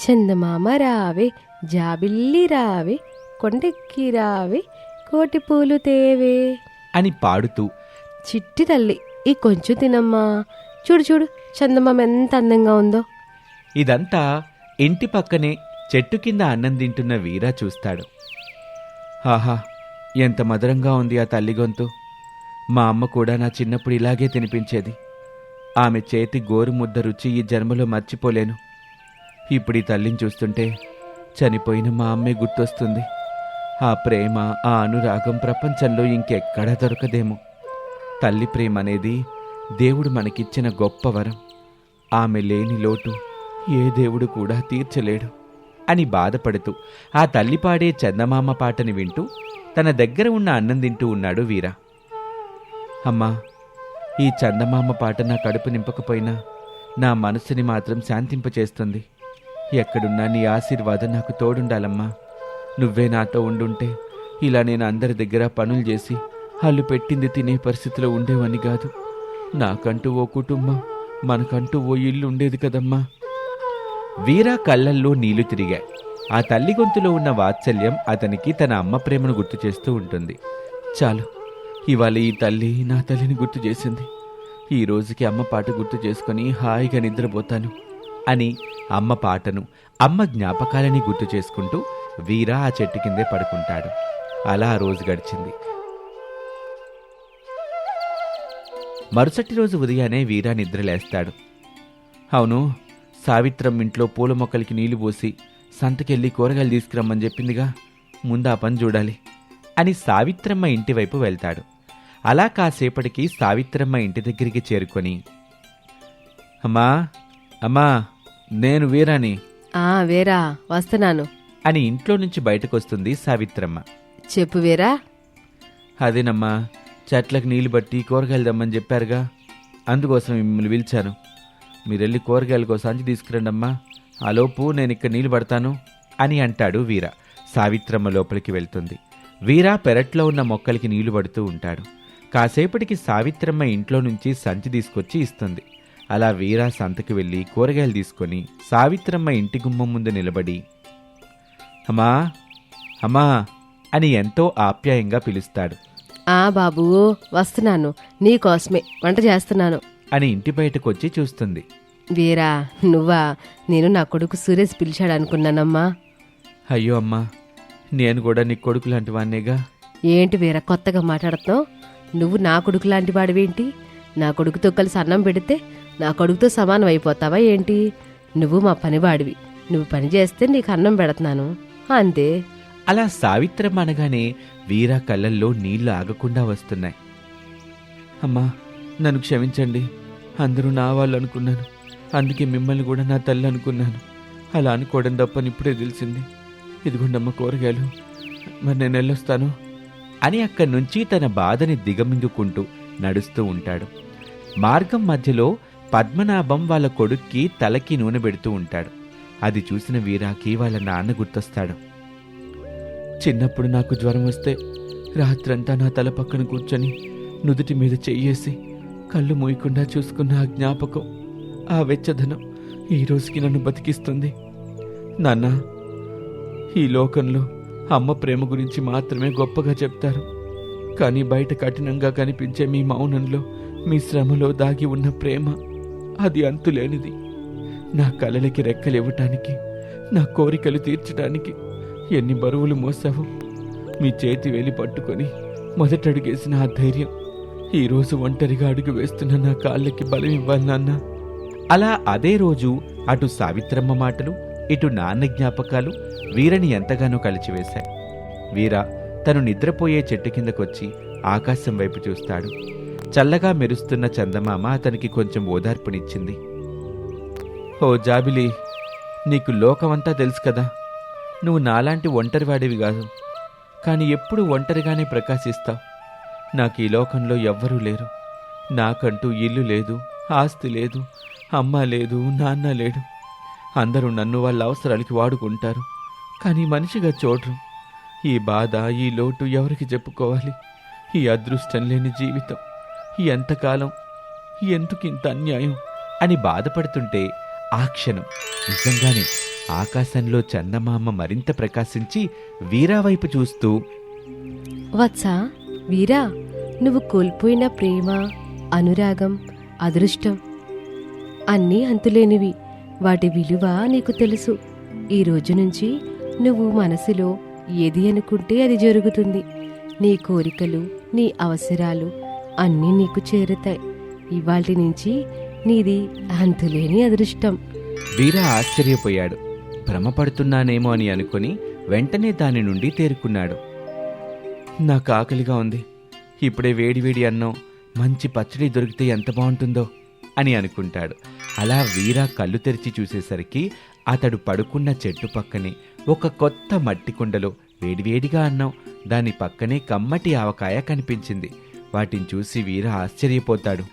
చందమామ రావే, జాబిల్లి రావే, కొండెక్కి రావే, కోటి పూలు తేవే అని పాడుతూ, చిట్టి తల్లి ఈ కొంచెం తినమ్మా, చూడు చూడు చందమామ ఎంత అందంగా ఉందో. ఇదంతా ఇంటి పక్కనే చెట్టు కింద అన్నం తింటున్న వీరా చూస్తాడు. ఆహా, ఎంత మధురంగా ఉంది ఆ తల్లి గొంతు. మా అమ్మ కూడా నా చిన్నప్పుడు ఇలాగే తినిపించేది. ఆమె చేతి గోరుముద్ద రుచి ఈ జన్మలో మర్చిపోలేను. ఇప్పుడు ఈ తల్లిని చూస్తుంటే చనిపోయిన మా అమ్మే గుర్తొస్తుంది. ఆ ప్రేమ, ఆ అనురాగం ప్రపంచంలో ఇంకెక్కడా దొరకదేమో. తల్లి ప్రేమ అనేది దేవుడు మనకిచ్చిన గొప్ప వరం. ఆమె లేని లోటు ఏ దేవుడు కూడా తీర్చలేడు అని బాధపడుతూ ఆ తల్లి పాడే చందమామ పాటని వింటూ తన దగ్గర ఉన్న అన్నం తింటూ ఉన్నాడు వీరా. అమ్మా, ఈ చందమామ పాట నా కడుపు నింపకపోయినా నా మనసుని మాత్రం శాంతింపచేస్తుంది. ఎక్కడున్నా నీ ఆశీర్వాదం నాకు తోడుండాలమ్మా. నువ్వే నాతో ఉండుంటే ఇలా నేను అందరి దగ్గర పనులు చేసి వాళ్ళు పెట్టింది తినే పరిస్థితిలో ఉండేవని కాదు. నాకంటూ ఓ కుటుంబం, మనకంటూ ఓ ఇల్లు ఉండేది కదమ్మా. వీరా కళ్ళల్లో నీళ్లు తిరిగాయి. ఆ తల్లి గొంతులో ఉన్న వాత్సల్యం అతనికి తన అమ్మ ప్రేమను గుర్తు చేస్తూ ఉంటుంది. చాలు, ఇవాళ ఈ తల్లి నా తల్లిని గుర్తు చేసింది. ఈ రోజుకి అమ్మ పాట గుర్తు చేసుకుని హాయిగా నిద్రపోతాను అని అమ్మ పాటను, అమ్మ జ్ఞాపకాలని గుర్తు చేసుకుంటూ వీరా ఆ చెట్టు కిందే పడుకుంటాడు. అలా ఆ రోజు గడిచింది. మరుసటి రోజు ఉదయాన్నే వీరా నిద్రలేస్తాడు. అవును, సావిత్రమ్మ ఇంట్లో పూల మొక్కలకి నీళ్లు పోసి సంతకెళ్ళి కూరగాయలు తీసుకురమ్మని చెప్పిందిగా, ముందు ఆ పని చూడాలి అని సావిత్రమ్మ ఇంటి వైపు వెళ్తాడు. అలా కాసేపటికి సావిత్రమ్మ ఇంటి దగ్గరికి చేరుకొని, అమ్మా అమ్మా, నేను వీరాని. వీరా, వస్తున్నాను అని ఇంట్లో నుంచి బయటకొస్తుంది సావిత్రమ్మ. చెప్పు వీరా. అదేనమ్మా, చెట్లకు నీళ్లు బట్టి కూరగాయలు దమ్మని చెప్పారుగా, అందుకోసం మిమ్మల్ని పిలిచాను. మీరెళ్ళి కూరగాయలకు సంచి తీసుకురండమ్మా, ఆలోపు నేను ఇక్కడ నీళ్లు పడతాను అని అంటాడు వీరా. సావిత్రమ్మ లోపలికి వెళ్తుంది. వీరా పెరట్లో ఉన్న మొక్కలకి నీళ్లు పడుతూ ఉంటాడు. కాసేపటికి సావిత్రమ్మ ఇంట్లో నుంచి సంచి తీసుకొచ్చి ఇస్తుంది. అలా వీరా సంతకి వెళ్ళి కూరగాయలు తీసుకొని సావిత్రమ్మ ఇంటి గుమ్మం ముందు నిలబడి, అమ్మా అమ్మా అని ఎంతో ఆప్యాయంగా పిలుస్తాడు. బాబూ, వస్తున్నాను, నీకోసమే వంట చేస్తున్నాను అని ఇంటి బయటకొచ్చి చూస్తుంది. వీరా, నువ్వా? నేను నా కొడుకు సురేష్ పిలిచాడు అనుకున్నానమ్మా. అయ్యో అమ్మా, నేను కూడా నీ కొడుకు లాంటి వాణ్ణేగా. ఏంటి వీరా కొత్తగా మాట్లాడుతున్నావు? నువ్వు నా కొడుకు లాంటి వాడివేంటి? నా కొడుకుతో కలిసి అన్నం పెడితే నా కొడుకుతో సమానం అయిపోతావా ఏంటి? నువ్వు మా పనివాడివి, నువ్వు పని చేస్తే నీకు అన్నం పెడుతున్నాను అంతే. అలా సావిత్రమ్మ అనగానే వీరా కళ్ళల్లో నీళ్లు ఆగకుండా వస్తున్నాయి. అమ్మా, నన్ను క్షమించండి. అందరూ నా వాళ్ళు అనుకున్నాను, అందుకే మిమ్మల్ని కూడా నా తల్లి అనుకున్నాను. అలా అనుకోవడం తప్పని ఇప్పుడే తెలిసింది. ఇదిగోండమ్మ కూరగాయలు, మరి నేను వెళ్ళొస్తాను అని అక్కడి నుంచి తన బాధని దిగమింగుకుంటూ నడుస్తూ ఉంటాడు. మార్గం మధ్యలో పద్మనాభం వాళ్ళ కొడుక్కి తలకి నూనె పెడుతూ ఉంటాడు. అది చూసిన వీరాకి వాళ్ళ నాన్న గుర్తొస్తాడు. చిన్నప్పుడు నాకు జ్వరం వస్తే రాత్రంతా నా తల పక్కన కూర్చొని నుదుటి మీద చెయ్యేసి కళ్ళు మూయకుండా చూసుకున్న ఆ జ్ఞాపకం, ఆ వెచ్చదనం ఈ రోజుకి నన్ను బతికిస్తుంది. నాన్న, ఈ లోకంలో అమ్మ ప్రేమ గురించి మాత్రమే గొప్పగా చెప్తారు, కానీ బయట కఠినంగా కనిపించే మీ మౌనంలో, మీ శ్రమలో దాగి ఉన్న ప్రేమ అది అంతులేనిది. నా కలలకి రెక్కలివ్వటానికి, నా కోరికలు తీర్చడానికి ఎన్ని బరువులు మోసావు. మీ చేతి వేలి పట్టుకొని మొదటడుగేసిన ఆ ధైర్యం ఈరోజు ఒంటరిగా అడుగు వేస్తున్న నా కాళ్ళకి బలం ఇవ్వాలి నాన్న. అలా అదే రోజు అటు సావిత్రమ్మ మాటలు, ఇటు నాన్న జ్ఞాపకాలు వీరని ఎంతగానో కలిచివేశాయి. వీర తను నిద్రపోయే చెట్టు కిందకొచ్చి ఆకాశం వైపు చూస్తాడు. చల్లగా మెరుస్తున్న చందమామ అతనికి కొంచెం ఓదార్పునిచ్చింది. ఓ జాబిలి, నీకు లోకమంతా తెలుసు కదా. నువ్వు నాలాంటి ఒంటరివాడివి కాదు, కానీ ఎప్పుడు ఒంటరిగానే ప్రకాశిస్తావు. నాకు ఈ లోకంలో ఎవ్వరూ లేరు. నాకంటూ ఇల్లు లేదు, ఆస్తి లేదు, అమ్మ లేదు, నాన్న లేడు. అందరూ నన్ను వాళ్ళ అవసరాలకి వాడుకుంటారు, కానీ మనిషిగా చూడరు. ఈ బాధ, ఈ లోటు ఎవరికి చెప్పుకోవాలి? ఈ అదృష్టం లేని జీవితం ఎంతకాలం? ఎందుకింత అన్యాయం అని బాధపడుతుంటే ఆ క్షణం నిజంగానే ఆకాశంలో చందమామ మరింత ప్రకాశించి వీరా వైపు చూస్తూ, వత్సా, వీరా, నువ్వు కోల్పోయిన ప్రేమ, అనురాగం, అదృష్టం అన్నీ అంతులేనివి. వాటి విలువ నీకు తెలుసు. ఈ రోజు నుంచి నువ్వు మనసులో ఏది అనుకుంటే అది జరుగుతుంది. నీ కోరికలు, నీ అవసరాలు అన్నీ నీకు చేరుతాయి. ఇవాల్టి నుంచి నీది అంతులేని అదృష్టం. వీరా ఆశ్చర్యపోయాడు. భ్రమపడుతున్నానేమో అని అనుకుని వెంటనే దాని నుండి తేరుకున్నాడు. నాకు ఆకలిగా ఉంది. ఇప్పుడే వేడివేడి అన్నం, మంచి పచ్చడి దొరికితే ఎంత బాగుంటుందో అని అనుకుంటాడు. అలా వీరా కళ్ళు తెరిచి చూసేసరికి అతడు పడుకున్న చెట్టు పక్కనే ఒక కొత్త మట్టి కుండలో వేడివేడిగా అన్నం, దాని పక్కనే కమ్మటి ఆవకాయ కనిపించింది. వాటిని చూసి వీరా ఆశ్చర్యపోతాడు.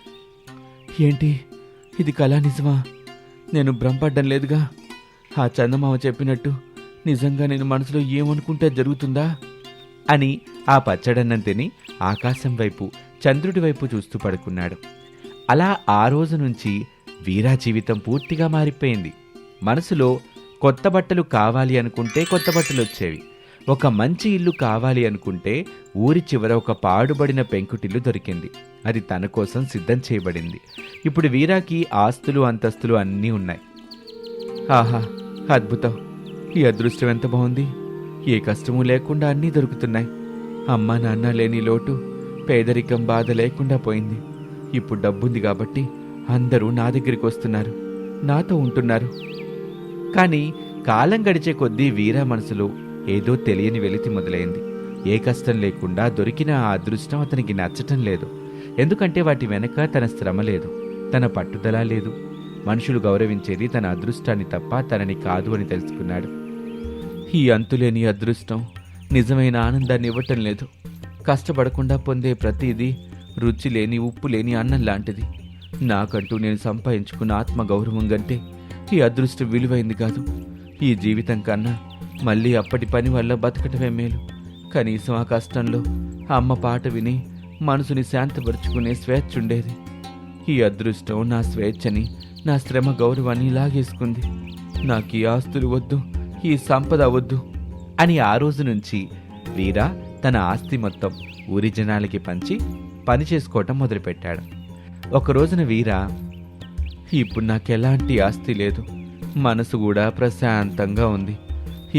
ఏంటి, ఇది కళా నిజమా? నేను భ్రమపడ్డం లేదుగా? ఆ చందమామ చెప్పినట్టు నిజంగా నేను మనసులో ఏమనుకుంటే జరుగుతుందా అని ఆ పచ్చడన్నం తిని ఆకాశం వైపు, చంద్రుడి వైపు చూస్తూ పడుకున్నాడు. అలా ఆ రోజు నుంచి వీరా జీవితం పూర్తిగా మారిపోయింది. మనసులో కొత్త బట్టలు కావాలి అనుకుంటే కొత్త బట్టలు వచ్చేవి. ఒక మంచి ఇల్లు కావాలి అనుకుంటే ఊరి చివర ఒక పాడుబడిన పెంకుటిల్లు దొరికింది. అది తన కోసం సిద్ధం చేయబడింది. ఇప్పుడు వీరాకి ఆస్తులు, అంతస్తులు అన్నీ ఉన్నాయి. ఆహా, అద్భుతం! ఈ అదృష్టం ఎంత బాగుంది! ఏ కష్టమూ లేకుండా అన్నీ దొరుకుతున్నాయి. అమ్మా నాన్న లేని లోటు, పేదరికం, బాధ లేకుండా పోయింది. ఇప్పుడు డబ్బుంది కాబట్టి అందరూ నా దగ్గరికి వస్తున్నారు, నాతో ఉంటున్నారు. కానీ కాలం గడిచే కొద్దీ వీరా మనసులో ఏదో తెలియని వెలితి మొదలైంది. ఏ కష్టం లేకుండా దొరికిన ఆ అదృష్టం అతనికి నచ్చటం లేదు. ఎందుకంటే వాటి వెనక తన శ్రమ లేదు, తన పట్టుదల లేదు. మనుషులు గౌరవించేది తన అదృష్టాన్ని తప్ప తనని కాదు అని తెలుసుకున్నాడు. ఈ అంతులేని అదృష్టం నిజమైన ఆనందాన్ని ఇవ్వటం లేదు. కష్టపడకుండా పొందే ప్రతిదీ రుచి లేని, ఉప్పు లేని అన్నం లాంటిది. నాకంటూ నేను సంపాదించుకున్న ఆత్మగౌరవం కంటే ఈ అదృష్టం విలువైంది కాదు. ఈ జీవితం కన్నా మళ్ళీ అప్పటి పని వల్ల బతకటమే మేలు. కనీసం ఆ కష్టంలో అమ్మ పాట విని మనసుని శాంతపరుచుకునే స్వేచ్ఛ ఉండేది. ఈ అదృష్టం నా స్వేచ్ఛని, నా శ్రమ గౌరవాన్ని లాగేసుకుంది. నాకు ఈ ఆస్తులు వద్దు, ఈ సంపద వద్దు అని ఆ రోజు నుంచి వీరా తన ఆస్తి మొత్తం ఊరి జనాలకి పంచి పని చేసుకోవటం మొదలుపెట్టాడు. ఒక రోజున వీరా, ఇప్పుడు నాకెలాంటి ఆస్తి లేదు, మనసు కూడా ప్రశాంతంగా ఉంది.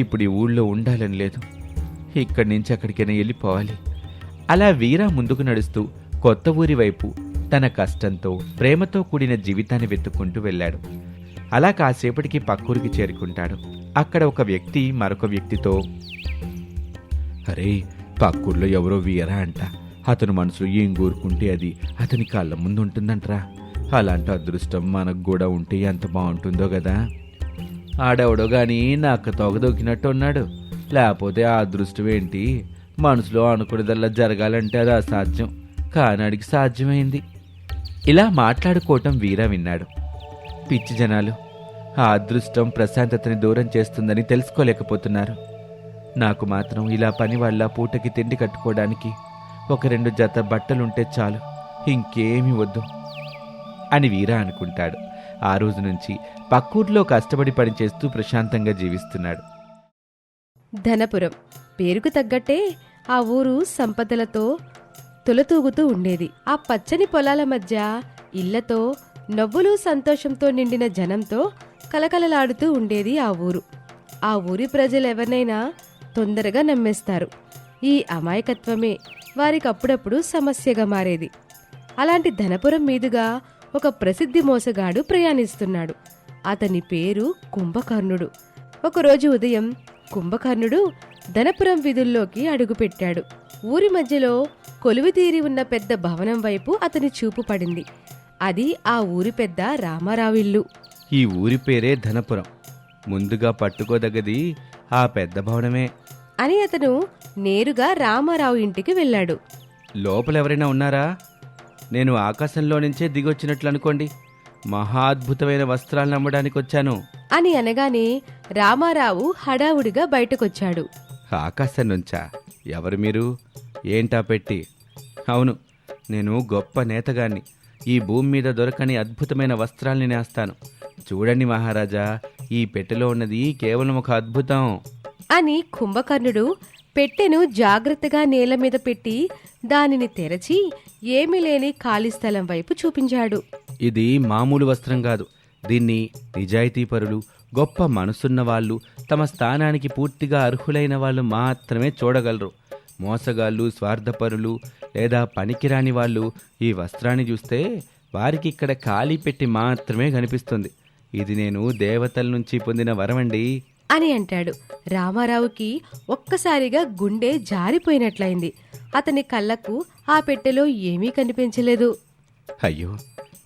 ఇప్పుడు ఈ ఊళ్ళో ఉండాలని లేదు. ఇక్కడి నుంచి అక్కడికైనా వెళ్ళిపోవాలి. అలా వీరా ముందుకు నడుస్తూ కొత్త ఊరి వైపు తన కష్టంతో, ప్రేమతో కూడిన జీవితాన్ని వెతుక్కుంటూ వెళ్ళాడు. అలా కాసేపటికి పక్కూరికి చేరుకుంటాడు. అక్కడ ఒక వ్యక్తి మరొక వ్యక్తితో, అరే, పక్కూర్లో ఎవరో వీరా అంట. అతను మనసులో ఏం కోరుకుంటే అది అతని కళ్ళ ముందు ఉంటుందంటరా. అలాంటి అదృష్టం మనకు కూడా ఉంటే ఎంత బాగుంటుందో కదా. ఆడెవడో గాని నాకు తొగదొక్కినట్టు ఉన్నాడు. లేకపోతే ఆ అదృష్టం ఏంటి? మనసులో అనుకునేదల్లా జరగాలంటే అది అసాధ్యం, కానీ అడిగి సాధ్యమైంది. ఇలా మాట్లాడుకోవటం వీరా విన్నాడు. పిచ్చి జనాలు ఆ అదృష్టం ప్రశాంతతని దూరం చేస్తుందని తెలుసుకోలేకపోతున్నారు. నాకు మాత్రం ఇలా పని వల్ల పూటకి తిండి కట్టుకోవడానికి ఒక 2 జత బట్టలుంటే చాలు, ఇంకేమీ వద్దు అని వీరా అనుకుంటాడు. ఆ రోజు నుంచి పక్కూర్లో కష్టపడి పనిచేస్తూ ప్రశాంతంగా జీవిస్తున్నాడు. ధనపురం పేరుకు తగ్గట్టే ఆ ఊరు సంపదలతో తులతూగుతూ ఉండేది. ఆ పచ్చని పొలాల మధ్య ఇళ్లతో, నవ్వులు, సంతోషంతో నిండిన జనంతో కలకలలాడుతూ ఉండేది ఆ ఊరు. ఆ ఊరి ప్రజలెవరినైనా తొందరగా నమ్మేస్తారు. ఈ అమాయకత్వమే వారికప్పుడప్పుడు సమస్యగా మారేది. అలాంటి ధనపురం మీదుగా ఒక ప్రసిద్ధి మోసగాడు ప్రయాణిస్తున్నాడు. అతని పేరు కుంభకర్ణుడు. ఒకరోజు ఉదయం కుంభకర్ణుడు ధనపురం వీధుల్లోకి అడుగుపెట్టాడు. ఊరి మధ్యలో కొలువుతీరి ఉన్న పెద్ద భవనం వైపు అతని చూపు పడింది. అది ఆ ఊరి పెద్ద రామారావు ఇల్లు. ఈ ఊరి పేరే ధనపురం. ముందుగా పట్టుకోదగ్గది ఆ పెద్ద భవనమే అని అతను నేరుగా రామారావు ఇంటికి వెళ్ళాడు. లోపలెవరైనా ఉన్నారా? నేను ఆకాశంలో నుంచే దిగొచ్చినట్లు అనుకోండి. మహా అద్భుతమైన వస్త్రాలను అమ్మడానికి వచ్చాను అని అనగానే రామారావు హడావుడిగా బయటకొచ్చాడు. ఆకాశం నుంచా? ఎవరు మీరు? ఏంటా పెట్టి? అవును, నేను గొప్ప నేతగాన్ని. ఈ భూమి మీద దొరకని అద్భుతమైన వస్త్రాల్ని నేస్తాను. చూడండి మహారాజా, ఈ పెట్టెలో ఉన్నది కేవలం ఒక అద్భుతం. అని కుంభకర్ణుడు పెట్టెను జాగ్రత్తగా నేల మీద పెట్టి దానిని తెరచి ఏమీ లేని ఖాళీ స్థలం వైపు చూపించాడు. ఇది మామూలు వస్త్రం కాదు. దీన్ని నిజాయితీపరులు, గొప్ప మనసున్న వాళ్ళు, తమ స్థానానికి పూర్తిగా అర్హులైన వాళ్ళు మాత్రమే చూడగలరు. మోసగాళ్ళు, స్వార్థపరులు లేదా పనికిరాని వాళ్ళు ఈ వస్త్రాన్ని చూస్తే వారికి ఇక్కడ ఖాళీ పెట్టి మాత్రమే కనిపిస్తుంది. ఇది నేను దేవతల నుంచి పొందిన వరమండి అని అంటాడు. రామారావుకి ఒక్కసారిగా గుండె జారిపోయినట్లయింది. అతని కళ్ళకు ఆ పెట్టెలో ఏమీ కనిపించలేదు. అయ్యో,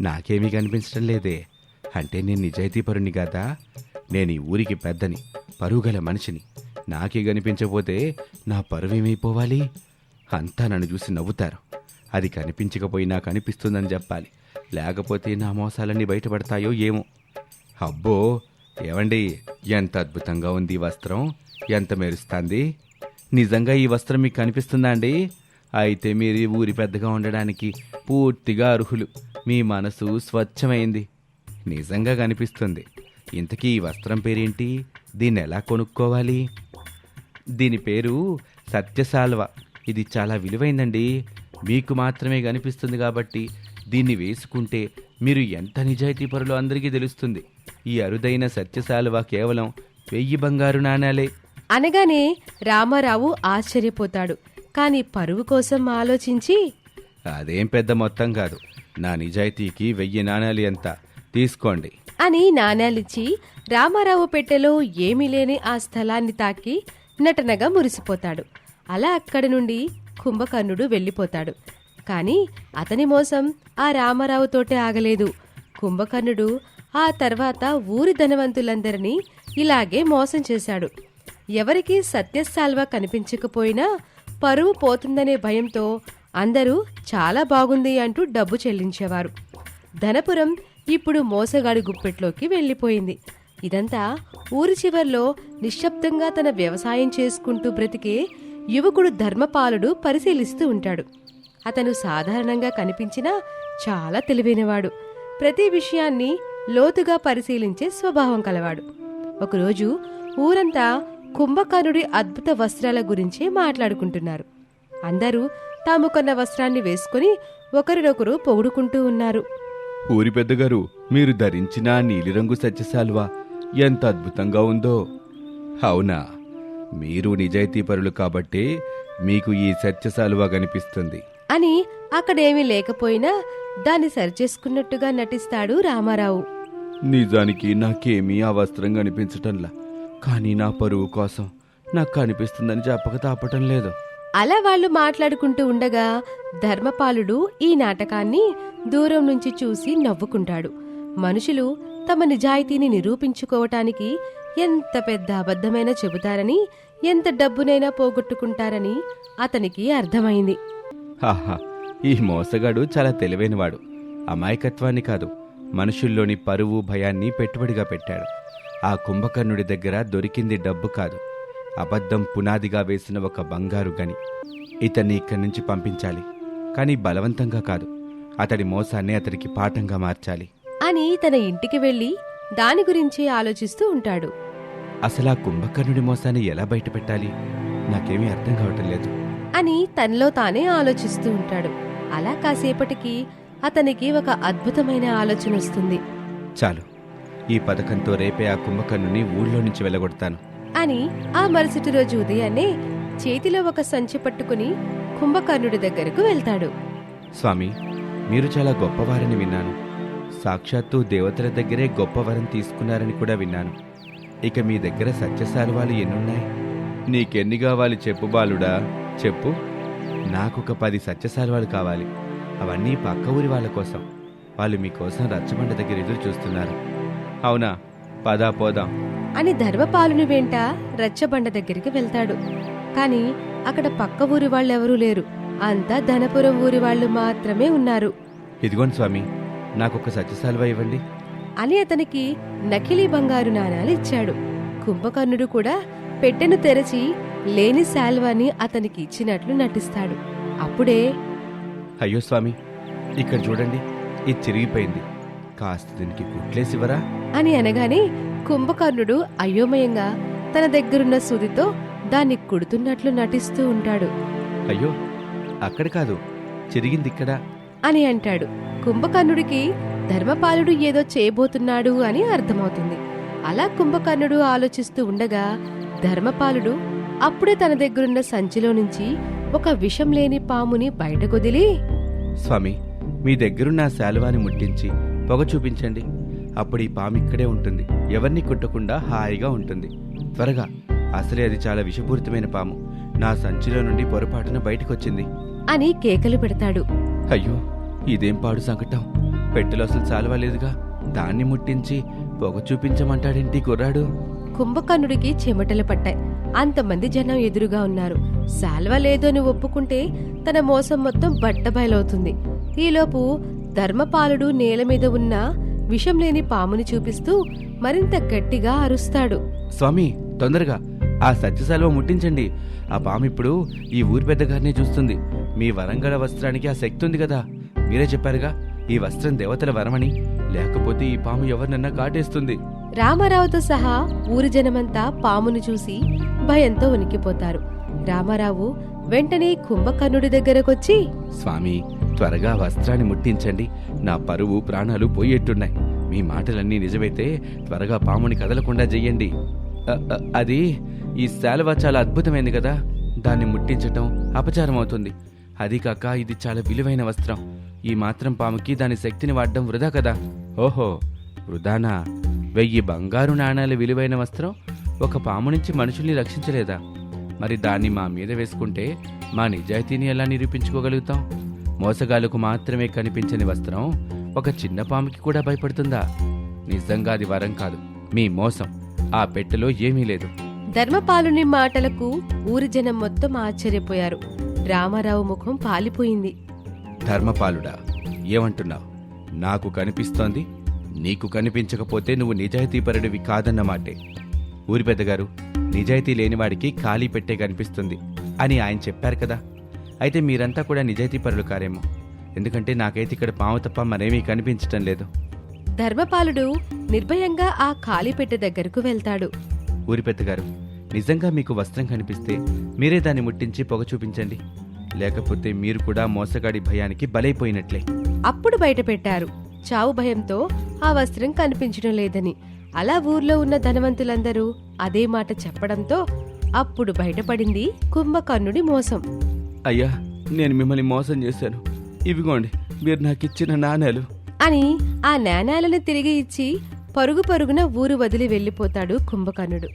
నాకేమీ కనిపించడం లేదే. అంటే నేను నిజాయితీపరుని కాదా? నేను ఈ ఊరికి పెద్దని, పరువుగల మనిషిని. నాకే కనిపించకపోతే నా పరువేమైపోవాలి? అంతా నన్ను చూసి నవ్వుతారు. అది కనిపించకపోయినా కనిపిస్తుందని చెప్పాలి, లేకపోతే నా మోసాలన్నీ బయటపడతాయో ఏమో. అబ్బో, ఏవండి, ఎంత అద్భుతంగా ఉంది ఈ వస్త్రం! ఎంత మెరుస్తుంది! నిజంగా ఈ వస్త్రం మీకు కనిపిస్తుందా అండి? అయితే మీరు ఈ ఊరి పెద్దగా ఉండడానికి పూర్తిగా అర్హులు. మీ మనసు స్వచ్ఛమైంది. నిజంగా కనిపిస్తుంది. ఇంతకీ ఈ వస్త్రం పేరేంటి? దీన్ని ఎలా కొనుక్కోవాలి? దీని పేరు సత్యసాల్వ. ఇది చాలా విలువైందండి. మీకు మాత్రమే కనిపిస్తుంది కాబట్టి దీన్ని వేసుకుంటే మీరు ఎంత నిజాయితీపరులో అందరికీ తెలుస్తుంది. ఈ అరుదైన సత్యసాల్వ కేవలం 1000 బంగారు నాణాలే. అనగానే రామారావు ఆశ్చర్యపోతాడు. కాని పరువు కోసం ఆలోచించి, అదేం పెద్ద మొత్తం కాదు. నా నిజాయితీకి 1000 నాణాలు ఎంత, తీసుకోండి అని నాణేలిచ్చి రామారావు పెట్టెలో ఏమీ లేని ఆ స్థలాన్ని తాకి నటనగా మురిసిపోతాడు. అలా అక్కడి నుండి కుంభకర్ణుడు వెళ్ళిపోతాడు. కాని అతని మోసం ఆ రామారావుతోటే ఆగలేదు. కుంభకర్ణుడు ఆ తర్వాత ఊరి ధనవంతులందరినీ ఇలాగే మోసం చేశాడు. ఎవరికీ సత్యసాల్వ కనిపించకపోయినా పరువు పోతుందనే భయంతో అందరూ చాలా బాగుంది అంటూ డబ్బు చెల్లించేవారు. ధనపురం ఇప్పుడు మోసగాడి గుప్పెట్లోకి వెళ్ళిపోయింది. ఇదంతా ఊరి చివర్లో నిశ్శబ్దంగా తన వ్యవసాయం చేసుకుంటూ బ్రతికే యువకుడు ధర్మపాలుడు పరిశీలిస్తూ ఉంటాడు. అతను సాధారణంగా కనిపించినా చాలా తెలివైనవాడు. ప్రతి విషయాన్ని లోతుగా పరిశీలించే స్వభావం కలవాడు. ఒకరోజు ఊరంతా కుంభకర్ణుడి అద్భుత వస్త్రాల గురించే మాట్లాడుకుంటున్నారు. అందరూ తాము కొన్న వస్త్రాన్ని వేసుకుని ఒకరినొకరు పొగుడుకుంటూ ఉన్నారు. ఊరి పెద్దగారు, మీరు ధరించిన నీలిరంగు సత్యసాల్వ ఎంత అద్భుతంగా ఉందో. అవునా? మీరు నిజాయితీపరులు కాబట్టే మీకు ఈ సత్యసాల్వ కనిపిస్తుంది అని అక్కడేమీ లేకపోయినా దాన్ని సరిచేసుకున్నట్టుగా నటిస్తాడు రామారావు. నిజానికి నాకేమీ ఆ వస్త్రం కనిపించటంలా, కానీ నా పరువు కోసం నాకు కనిపిస్తుందని చెప్పక తాపటం లేదు. అలా వాళ్ళు మాట్లాడుకుంటూ ఉండగా ధర్మపాలుడు ఈ నాటకాన్ని దూరం నుంచి చూసి నవ్వుకుంటాడు. మనుషులు తమ నిజాయితీని నిరూపించుకోవటానికి ఎంత పెద్ద అబద్ధమైనా చెబుతారని, ఎంత డబ్బునైనా పోగొట్టుకుంటారని అతనికి అర్థమైంది. హాహా, ఈ మోసగాడు చాలా తెలివైనవాడు. అమాయకత్వాన్ని కాదు, మనుషుల్లోని పరువు, భయాన్ని పెట్టుబడిగా పెట్టాడు. ఆ కుంభకర్ణుడి దగ్గర దొరికింది డబ్బు కాదు, అబద్ధం పునాదిగా వేసిన ఒక బంగారు గని. ఇతన్ని ఇక్కడి నుంచి పంపించాలి, కానీ బలవంతంగా కాదు. అతడి మోసాన్ని అతడికి పాఠంగా మార్చాలి అని తన ఇంటికి వెళ్లి దాని గురించి ఆలోచిస్తూ ఉంటాడు. అసలు ఆ కుంభకర్ణుడి మోసాన్ని ఎలా బయటపెట్టాలి? నాకేమీ అర్థం కావటం లేదు అని తనలో తానే ఆలోచిస్తూ ఉంటాడు. అలా కాసేపటికి అతనికి ఒక అద్భుతమైన ఆలోచన వస్తుంది. చాలు, ఈ పథకంతో రేపే ఆ కుంభకర్ణుని ఊళ్ళో నుంచి వెళ్ళగొడతాను అని ఆ మరుసటి రోజు ఉదయాన్నే చేతిలో ఒక సంచి పట్టుకుని కుంభకర్ణుడి దగ్గరకు వెళ్తాడు. స్వామి, మీరు చాలా గొప్పవారని విన్నాను. సాక్షాత్తు దేవతల దగ్గరే గొప్ప వరం తీసుకున్నారని కూడా విన్నాను. ఇక మీ దగ్గర సత్యసాల్వాలు ఎన్నున్నాయి? నీకెన్ని కావాలి చెప్పు బాలుడా, చెప్పు. నాకొక 10 సత్యసాల్వాలు కావాలి. అవన్నీ పక్క ఊరి వాళ్ళ కోసం. వాళ్ళు మీకోసం రచ్చబండ దగ్గర ఎదురు చూస్తున్నారు. అవునా? పదా పోదాం అని ధర్మపాలుని వెంట రచ్చబండ దగ్గరికి వెళ్తాడు. కాని అక్కడ పక్క ఊరి వాళ్ళెవరూ లేరు. అంతా ధనపురం ఊరి వాళ్ళు మాత్రమే ఉన్నారు. ఇదిగోండి స్వామి, నాకొక సత్యసాల్వ ఇవ్వండి అని అతనికి నకిలీ బంగారు నాణాలు ఇచ్చాడు. కుంభకర్ణుడు కూడా పెట్టెను తెరచి లేని శాల్వాని అతనికి ఇచ్చినట్లు నటిస్తాడు. అప్పుడే, అయ్యో స్వామి, ఇక్కడ చూడండి, ఇది చిరిగిపోయింది. కాస్త దీనికి కుట్లేసివరా అని అనగానే కుంభకర్ణుడు అయోమయంగా తన దగ్గరున్న సూదితో దాన్ని కుడుతున్నట్లు నటిస్తూ ఉంటాడు. అయ్యో అక్కడ కాదు, చిరిగింది ఇక్కడ. అని అంటాడు. కుంభకర్ణుడికి ధర్మపాలుడు ఏదో చేయబోతున్నాడు అని అర్థమవుతుంది. అలా కుంభకర్ణుడు ఆలోచిస్తూ ఉండగా ధర్మపాలుడు అప్పుడే తన దగ్గరున్న సంచిలో నుంచి ఒక విషం లేని పాముని బయటకొదిలి, స్వామి, మీ దగ్గరున్న ఆ శాలువాని ముట్టించి పొగ చూపించండి. అప్పుడు ఈ పాము ఇక్కడే ఉంటుంది, ఎవరిని కుట్టకుండా హాయిగా ఉంటుంది. త్వరగా, అసలే అది చాలా విషపూరితమైన పాము. నా సంచిలో నుండి పొరపాటున బయటకొచ్చింది అని కేకలు పెడతాడు. అయ్యో ఇదేం పాడు సంకటం, పెట్టెలో అసలు శాలువా లేదుగా, దాన్ని ముట్టించి పొగ చూపించమంటాడేంటి కుర్రాడు. కుంభకర్ణుడికి చెమటలు పట్టాయి. అంతమంది జనం ఎదురుగా ఉన్నారు. శాల్వ లేదు అని ఒప్పుకుంటే తన మోసం మొత్తం బట్టబయలవుతుంది. ఈలోపు ధర్మపాలుడు నేల మీద ఉన్న విషం లేని పాముని చూపిస్తూ మరింత గట్టిగా అరుస్తాడు. స్వామి, తొందరగా ఆ సత్యశాలువ ముట్టించండి. ఆ పాము ఇప్పుడు ఈ ఊరి పెద్దగారినే చూస్తుంది. మీ వరంగల వస్త్రానికి ఆ శక్తి ఉంది కదా, మీరే చెప్పారుగా ఈ వస్త్రం దేవతల వరమని. లేకపోతే ఈ పాము ఎవరినన్నా కాటేస్తుంది. రామారావుతో సహా ఊరి జనమంతా పామును చూసి భయంతో వణికిపోతారు. రామారావు వెంటనే కుంభకర్ణుడి దగ్గరకొచ్చి, స్వామి, త్వరగా వస్త్రాన్ని ముట్టించండి. నా పరువు ప్రాణాలు పోయేట్టున్నాయి. మీ మాటలన్నీ నిజమైతే త్వరగా పాముని కదలకుండా చెయ్యండి. అది ఈ శాలువ చాలా అద్భుతమైంది కదా, దాన్ని ముట్టించటం అపచారం అవుతుంది. అది కాక ఇది చాలా విలువైన వస్త్రం. ఈ మాత్రం పాముకి దాని శక్తిని వాడడం వృధా కదా. ఓహో, వృధానా? 1000 బంగారు నాణాల విలువైన వస్త్రం ఒక పాము నుంచి మనుషుల్ని రక్షించలేదా? మరి దాన్ని మా మీద వేసుకుంటే మా నిజాయితీని ఎలా నిరూపించుకోగలుగుతాం? మోసగాళ్లకు మాత్రమే కనిపించని వస్త్రం ఒక చిన్న పాముకి కూడా భయపడుతుందా? నిజంగా అది వరం కాదు, మీ మోసం. ఆ పెట్టెలో ఏమీ లేదు. ధర్మపాలుని మాటలకు ఊరి జనం మొత్తం ఆశ్చర్యపోయారు. రామారావు ముఖం పాలిపోయింది. ధర్మపాలుడా, ఏమంటున్నావు? నాకు కనిపిస్తోంది, నీకు కనిపించకపోతే నువ్వు నిజాయితీపరుడివి కాదన్నమాటే. ఊరి పెద్దగారు, నిజాయితీ లేనివాడికి ఖాళీ పెట్టే కనిపిస్తుంది అని ఆయన చెప్పారు కదా. అయితే మీరంతా కూడా నిజాయితీపరులు కారేమో, ఎందుకంటే నాకైతే ఇక్కడ పాము తప్ప మరేమీ కనిపించటం లేదు. ధర్మపాలుడు నిర్భయంగా ఆ ఖాళీ పెట్టె దగ్గరకు వెళ్తాడు. ఊరి పెద్దగారు, నిజంగా మీకు వస్త్రం కనిపిస్తే మీరే దాన్ని ముట్టించి పొగ చూపించండి. లేకపోతే మీరు కూడా మోసగాడి భయానికి బలైపోయినట్లే. అప్పుడు బయట పెట్టారు. చావు భయంతో ఆ వస్త్రం కనిపించడం లేదని. అలా ఊర్లో ఉన్న ధనవంతులందరూ అదే మాట చెప్పడంతో అప్పుడు బయటపడింది కుంభకర్ణుడి మోసం. అయ్యా, నేను మిమ్మల్ని మోసం చేశాను. ఇవిగోండి మీరు నాకిచ్చిన నాణేలు అని ఆ నాణేలను తిరిగి ఇచ్చి పరుగు పరుగున ఊరు వదిలి వెళ్లిపోతాడు కుంభకర్ణుడు.